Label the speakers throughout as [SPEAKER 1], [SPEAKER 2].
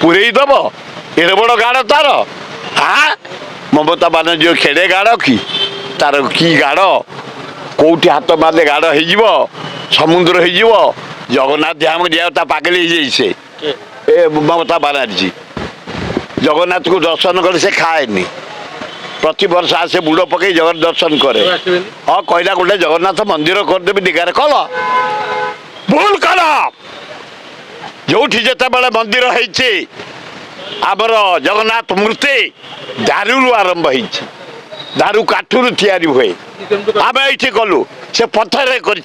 [SPEAKER 1] पूरे दब एड़े बड़ गाड़ तार हाँ ममता बानर्जी खेड़े गाड़ कि तार कि गाड़ कौटी हाथ मारे गाड़ हो समुद्र हो जगन्नाथ ध्यान दिया पागल से ए ममता बानर्जी जगन्नाथ को दर्शन कर से खाएनी प्रति वर्ष आसे बुड़ पकई जगन्नाथ दर्शन करे हाँ कहला गोटे जगन्नाथ मंदिर करदेवी दिगार कल भूल कल जो जिते बड़े मंदिर होमर जगन्नाथ मूर्ति दारू आरंभ हो दारू काठू तैयारी हुए आम ये कलु से पथर कर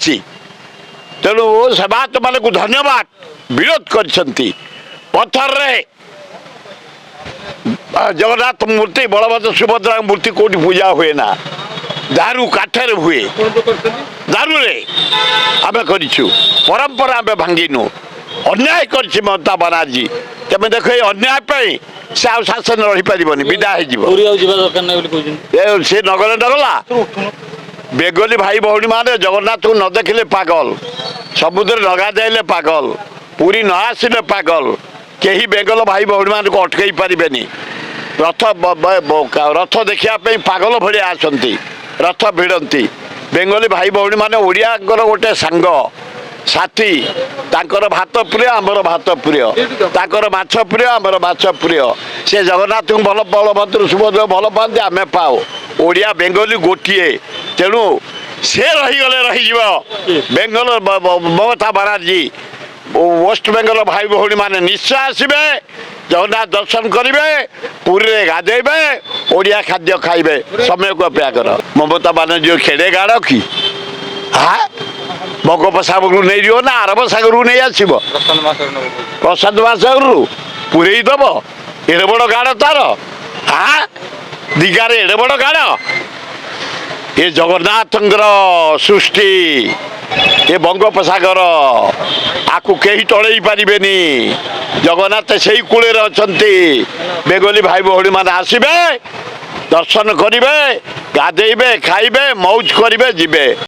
[SPEAKER 1] तेणु सेवायत मान को धन्यवाद विरोध कर पथर जगन्नाथ मूर्ति बलभद्र सुभद्रा मूर्ति कौटी पूजा हुए ना दारू काठर हुए दारू आम कर परंपरा आम भांगिनु अन्याय कर ममता बानर्जी तेज देख अन्याय से आ शासन रही पार विदा सी नगले नगला बेंगली भाई भौणी माने जगन्नाथ को न देखिले पागल समुद्र नगा जाइले पागल पूरी न आसिले पागल कहीं बेंगल भाई भौणी मान को अटकई पारे रथ रथ देखा पागल भाई आसती रथ भिड़ती बेंगली भाई भौणी माने ओडिया गोटे सांग साथी तांकर भात प्रिय आमर भात प्रिय तांकर माछ प्रिय आमर माछ प्रिय से जगन्नाथ को भल बलभद्र सुभद्र भल पाते आम पाओ ओडिया बेंगली गोटे तेणु से रहीगले रही बेंगल ममता बानर्जी वेस्ट बेंगल भाई भौणी माने निश्चय आसबे जगन्नाथ दर्शन करेंगे पुरी गाधेबे ओडिया खाद्य खाइबे समय को अपेक्षा कर ममता बानर्जी खेड़े गाड़ कि हाँ बंगोपसागर नहीं दियो ना अरब सागर नहीं आसो प्रशांत महासागर पूरे दब एड़े बड़ गाड़ तार हाँ दीगार एड़े बड़ गाड़ ये जगन्नाथ सृष्टि ये बंगोपसागर आकु कहीं टड़े पारे जगन्नाथ से कूले अच्छा बेंगली भाई भौणी मान आसबे दर्शन करेंगे गाधेबे खाइबे मौज करेंगे जीवे।